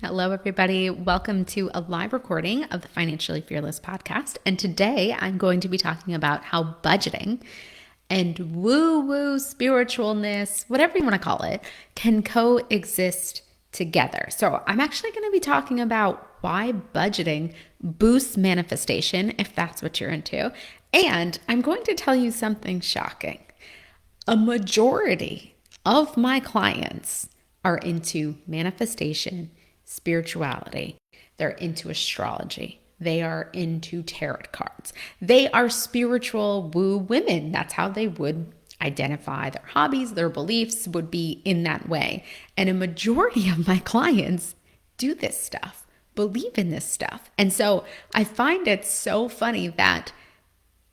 Hello, everybody. Welcome to a live recording of the Financially Fearless podcast. And today I'm going to be talking about how budgeting and woo-woo spiritualness, whatever you want to call it, can coexist together. So I'm actually going to be talking about why budgeting boosts manifestation, if that's what you're into. And I'm going to tell you something shocking. A majority of my clients are into manifestation, spirituality. They're into astrology. They are into tarot cards. They are spiritual woo women. That's how they would identify their hobbies, their beliefs would be in that way. And a majority of my clients do this stuff, believe in this stuff. And so I find it so funny that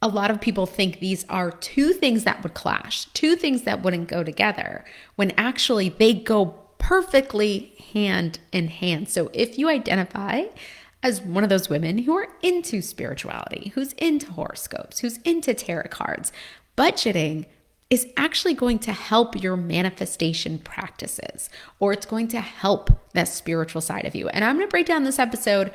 a lot of people think these are two things that would clash, two things that wouldn't go together, when actually they go perfectly hand in hand. So if you identify as one of those women who are into spirituality, who's into horoscopes, who's into tarot cards, budgeting is actually going to help your manifestation practices, or it's going to help that spiritual side of you. And I'm going to break down this episode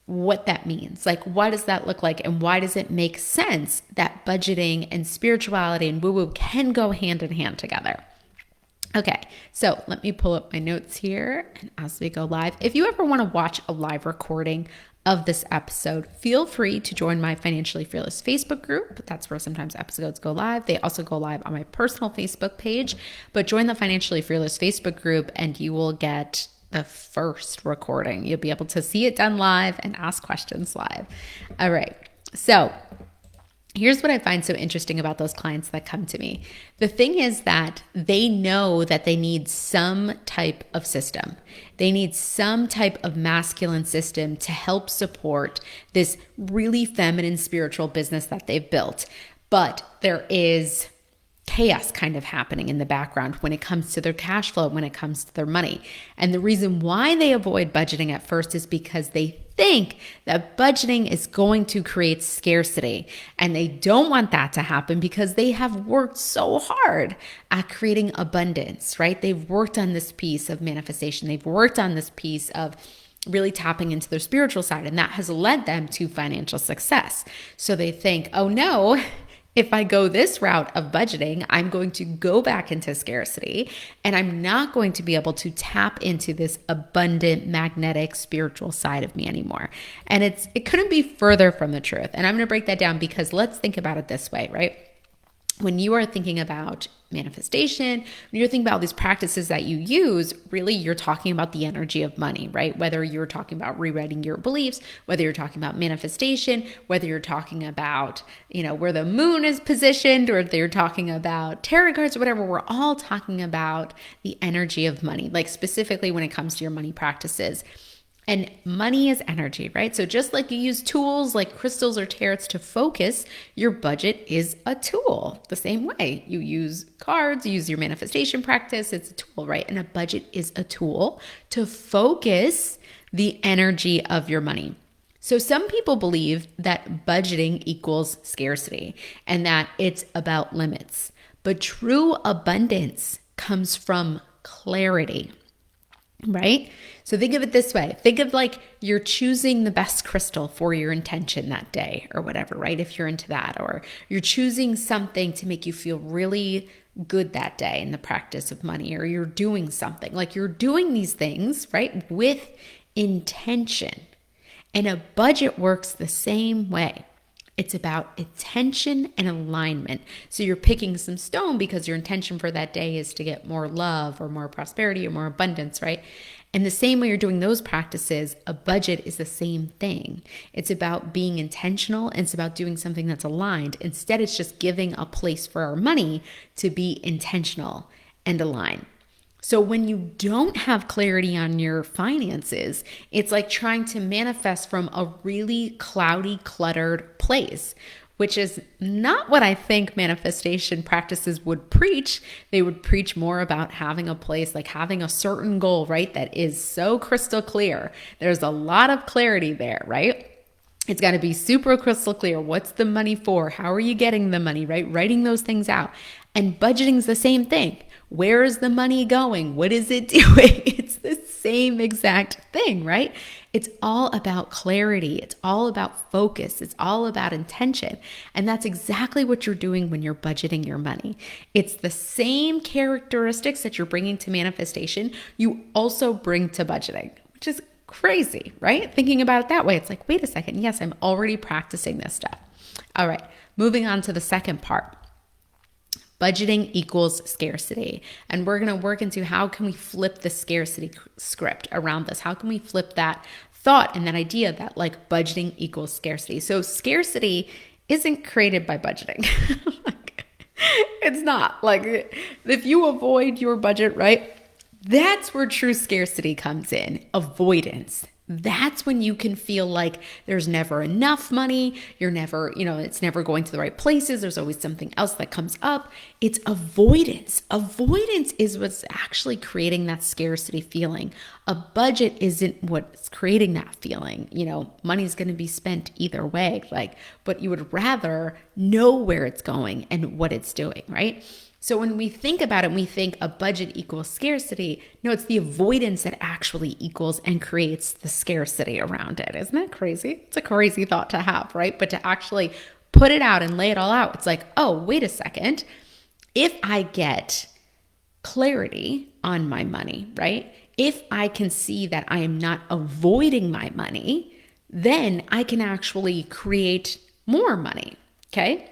what that means. Like, what does that look like? And why does it make sense that budgeting and spirituality and woo-woo can go hand in hand together? Okay, so let me pull up my notes here and as we go live. If you ever want to watch a live recording of this episode, feel free to join my Financially Fearless Facebook group. That's where sometimes episodes go live. They also go live on my personal Facebook page, but join the Financially Fearless Facebook group and you will get the first recording. You'll be able to see it done live and ask questions live. All right. So here's what I find so interesting about those clients that come to me. The thing is that they know that they need some type of system. They need some type of masculine system to help support this really feminine spiritual business that they've built. But there is chaos kind of happening in the background when it comes to their cash flow, when it comes to their money. And the reason why they avoid budgeting at first is because they think that budgeting is going to create scarcity. And they don't want that to happen because they have worked so hard at creating abundance, right? They've worked on this piece of manifestation. They've worked on this piece of really tapping into their spiritual side. And that has led them to financial success. So they think, oh no, if I go this route of budgeting, I'm going to go back into scarcity and I'm not going to be able to tap into this abundant, magnetic, spiritual side of me anymore. And it couldn't be further from the truth. And I'm going to break that down because let's think about it this way, right? When you are thinking about manifestation, when you're thinking about these practices that you use, really you're talking about the energy of money, right? Whether you're talking about rewriting your beliefs, whether you're talking about manifestation, whether you're talking about, where the moon is positioned, or if you're talking about tarot cards or whatever, we're all talking about the energy of money, like specifically when it comes to your money practices. And money is energy, right? So just like you use tools like crystals or tarots to focus, your budget is a tool. The same way you use cards, you use your manifestation practice, it's a tool, right? And a budget is a tool to focus the energy of your money. So some people believe that budgeting equals scarcity and that it's about limits. But true abundance comes from clarity, right? So think of it this way. Think of like you're choosing the best crystal for your intention that day or whatever, right? If you're into that, or you're choosing something to make you feel really good that day in the practice of money, or you're doing something like you're doing these things, right? With intention. And a budget works the same way. It's about intention and alignment. So you're picking some stone because your intention for that day is to get more love or more prosperity or more abundance, right? And the same way you're doing those practices, a budget is the same thing. It's about being intentional and it's about doing something that's aligned. Instead, it's just giving a place for our money to be intentional and aligned. So when you don't have clarity on your finances, it's like trying to manifest from a really cloudy, cluttered place, which is not what I think manifestation practices would preach. They would preach more about having a place, like having a certain goal, right? That is so crystal clear. There's a lot of clarity there, right? It's got to be super crystal clear. What's the money for? How are you getting the money, right? Writing those things out. And budgeting's the same thing. Where is the money going? What is it doing? It's the same exact thing, right? It's all about clarity. It's all about focus. It's all about intention. And that's exactly what you're doing when you're budgeting your money. It's the same characteristics that you're bringing to manifestation, you also bring to budgeting, which is crazy, right? Thinking about it that way, it's like, wait a second. Yes, I'm already practicing this stuff. All right, moving on to the second part. Budgeting equals scarcity. And we're going to work into how can we flip the scarcity script around this? How can we flip that thought and that idea that like budgeting equals scarcity? So scarcity isn't created by budgeting. It's not. Like if you avoid your budget, right? That's where true scarcity comes in. Avoidance. That's when you can feel like there's never enough money. You're never, it's never going to the right places. There's always something else that comes up. It's avoidance. Avoidance is what's actually creating that scarcity feeling. A budget isn't what's creating that feeling. Money's going to be spent either way, but you would rather know where it's going and what it's doing, right? So when we think about it, we think a budget equals scarcity. No, it's the avoidance that actually equals and creates the scarcity around it. Isn't that crazy? It's a crazy thought to have, right? But to actually put it out and lay it all out, it's like, oh, wait a second. If I get clarity on my money, right? If I can see that I am not avoiding my money, then I can actually create more money, okay?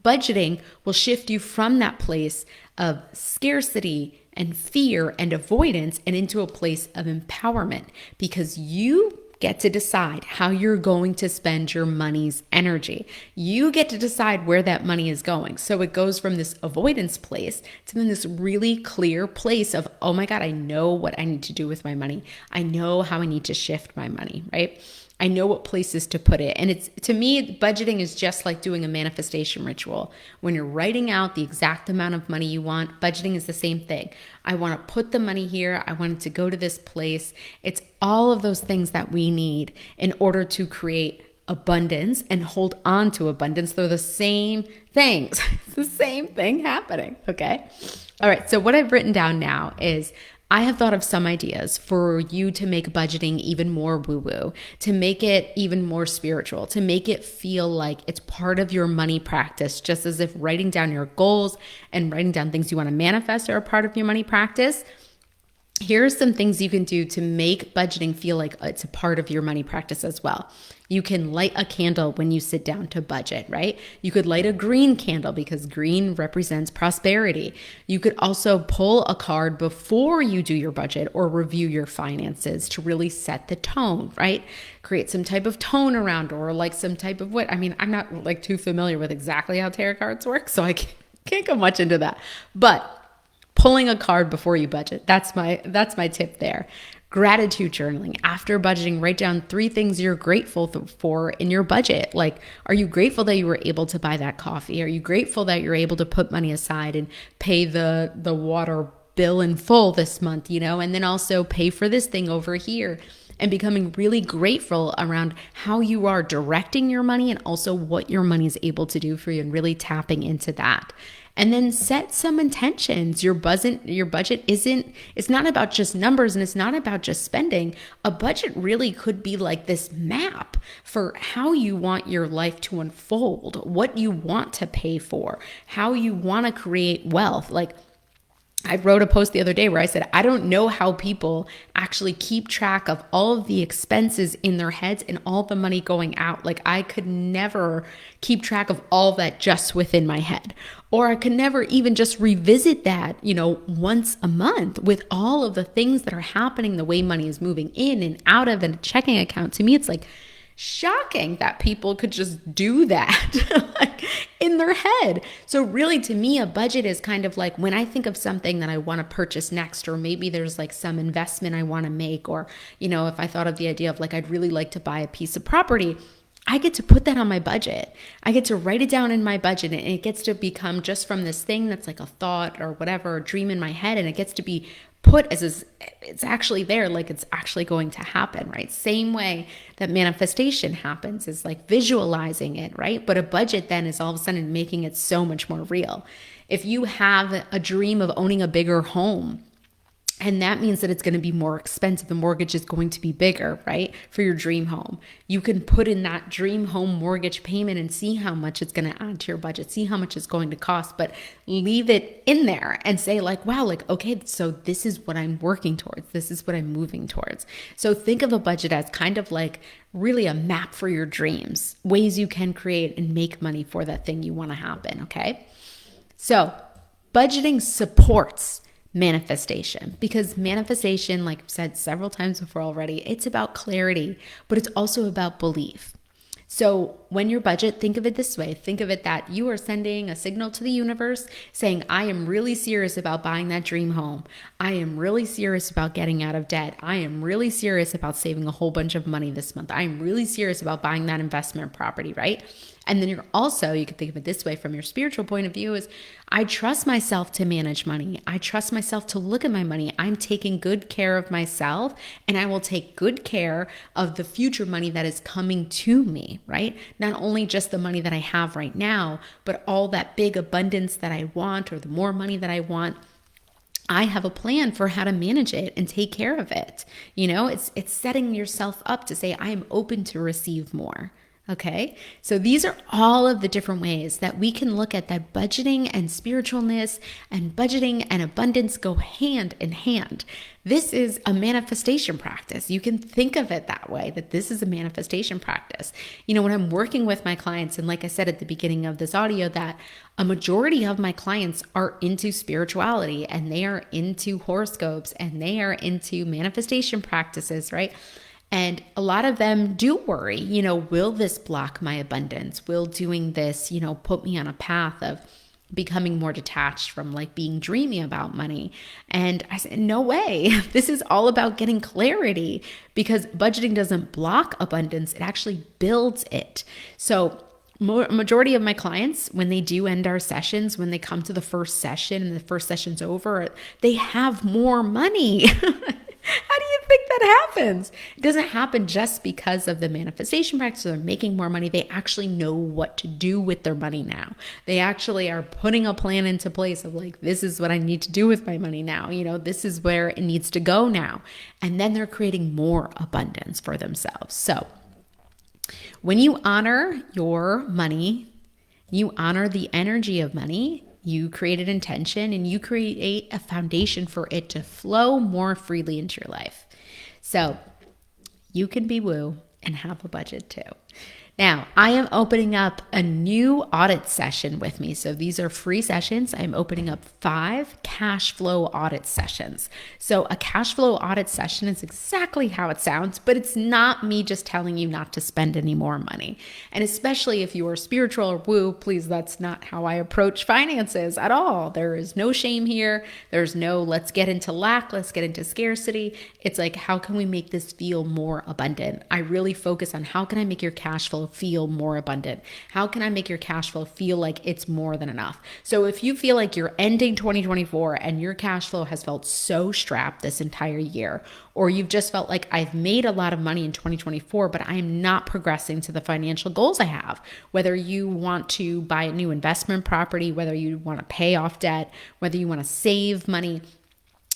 Budgeting will shift you from that place of scarcity and fear and avoidance and into a place of empowerment because you get to decide how you're going to spend your money's energy. You get to decide where that money is going. So it goes from this avoidance place to then this really clear place of, oh my God, I know what I need to do with my money. I know how I need to shift my money, right? I know what places to put it. And it's, to me, budgeting is just like doing a manifestation ritual. When you're writing out the exact amount of money you want, budgeting is the same thing. I want to put the money here. I want it to go to this place. It's all of those things that we need in order to create abundance and hold on to abundance. They're the same things. It's the same thing happening. Okay. All right. So what I've written down now is I have thought of some ideas for you to make budgeting even more woo-woo, to make it even more spiritual, to make it feel like it's part of your money practice, just as if writing down your goals and writing down things you want to manifest are a part of your money practice. Here are some things you can do to make budgeting feel like it's a part of your money practice as well. You can light a candle when you sit down to budget, right? You could light a green candle because green represents prosperity. You could also pull a card before you do your budget or review your finances to really set the tone, right? Create some type of tone around or like some type of I'm not like too familiar with exactly how tarot cards work, so I can't go much into that. But pulling a card before you budget. That's my tip there. Gratitude journaling. After budgeting, write down 3 things you're grateful for in your budget. Like, are you grateful that you were able to buy that coffee? Are you grateful that you're able to put money aside and pay the water bill in full this month, and then also pay for this thing over here? And becoming really grateful around how you are directing your money and also what your money is able to do for you and really tapping into that. And then set some intentions. Your budget it's not about just numbers and it's not about just spending. A budget really could be like this map for how you want your life to unfold, what you want to pay for, how you want to create wealth. Like, I wrote a post the other day where I said, I don't know how people actually keep track of all of the expenses in their heads and all the money going out. Like, I could never keep track of all that just within my head. Or I could never even just revisit that, once a month with all of the things that are happening, the way money is moving in and out of a checking account. To me, it's like shocking that people could just do that like in their head. So really, to me, a budget is kind of like when I think of something that I want to purchase next, or maybe there's like some investment I want to make, or, if I thought of the idea of like, I'd really like to buy a piece of property, I get to put that on my budget. I get to write it down in my budget, and it gets to become just from this thing that's like a thought or whatever, a dream in my head, and it gets to be put as it's actually there, like it's actually going to happen, right? Same way that manifestation happens is like visualizing it, right? But a budget then is all of a sudden making it so much more real. If you have a dream of owning a bigger home, And that means that it's going to be more expensive. The mortgage is going to be bigger, right? For your dream home. You can put in that dream home mortgage payment and see how much it's going to add to your budget, see how much it's going to cost, but leave it in there and say like, wow, like, okay, so this is what I'm working towards. This is what I'm moving towards. So think of a budget as kind of like really a map for your dreams, ways you can create and make money for that thing you want to happen, okay? So budgeting supports manifestation, because manifestation, like I've said several times before already, it's about clarity, but it's also about belief. So when your budget, think of it this way, think of it that you are sending a signal to the universe saying, I am really serious about buying that dream home. I am really serious about getting out of debt. I am really serious about saving a whole bunch of money this month. I am really serious about buying that investment property, right? And then you can think of it this way from your spiritual point of view is, I trust myself to manage money. I trust myself to look at my money. I'm taking good care of myself, and I will take good care of the future money that is coming to me, right? Not only just the money that I have right now, but all that big abundance that I want, or the more money that I want. I have a plan for how to manage it and take care of it. It's setting yourself up to say, I am open to receive more. Okay, so these are all of the different ways that we can look at that budgeting and spiritualness and budgeting and abundance go hand in hand. This is a manifestation practice. You can think of it that way, that this is a manifestation practice. When I'm working with my clients, and like I said at the beginning of this audio, that a majority of my clients are into spirituality, and they are into horoscopes, and they are into manifestation practices, right? And a lot of them do worry, will this block my abundance? Will doing this, put me on a path of becoming more detached from like being dreamy about money? And I said, no way. This is all about getting clarity, because budgeting doesn't block abundance. It actually builds it. So majority of my clients, when they do end our sessions, when they come to the first session and the first session's over, they have more money. How do you think that happens? It doesn't happen just because of the manifestation practice. They're making more money. They actually know what to do with their money now. They actually are putting a plan into place of like, this is what I need to do with my money now. This is where it needs to go now. And then they're creating more abundance for themselves. So when you honor your money, you honor the energy of money, you create an intention, and you create a foundation for it to flow more freely into your life. So you can be woo and have a budget too. Now, I am opening up a new audit session with me. So these are free sessions. I'm opening up 5 cash flow audit sessions. So a cash flow audit session is exactly how it sounds, but it's not me just telling you not to spend any more money. And especially if you are spiritual or woo, please, that's not how I approach finances at all. There is no shame here. There's no, let's get into lack, let's get into scarcity. It's like, how can we make this feel more abundant? I really focus on how can I make your cash flow feel more abundant? How can I make your cash flow feel like it's more than enough? So if you feel like you're ending 2024 and your cash flow has felt so strapped this entire year, or you've just felt like I've made a lot of money in 2024, but I'm not progressing to the financial goals I have, whether you want to buy a new investment property, whether you want to pay off debt, whether you want to save money,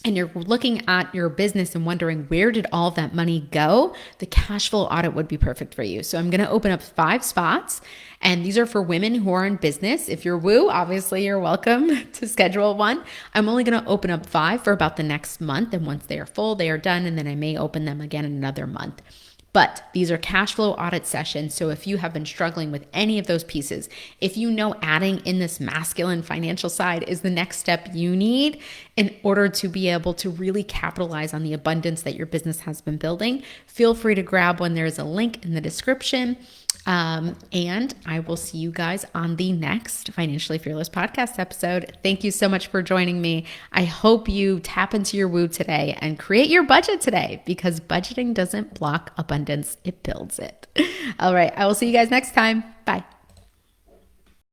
and you're looking at your business and wondering, where did all of that money go? The cash flow audit would be perfect for you. So I'm going to open up 5 spots, and these are for women who are in business. If you're woo, obviously you're welcome to schedule one. I'm only going to open up 5 for about the next month. And once they are full, they are done. And then I may open them again in another month. But these are cash flow audit sessions. So if you have been struggling with any of those pieces, if you know adding in this masculine financial side is the next step you need in order to be able to really capitalize on the abundance that your business has been building, feel free to grab one. There's a link in the description. And I will see you guys on the next Financially Fearless podcast episode. Thank you so much for joining me. I hope you tap into your woo today and create your budget today, because budgeting doesn't block abundance, it builds it. All right. I will see you guys next time. Bye.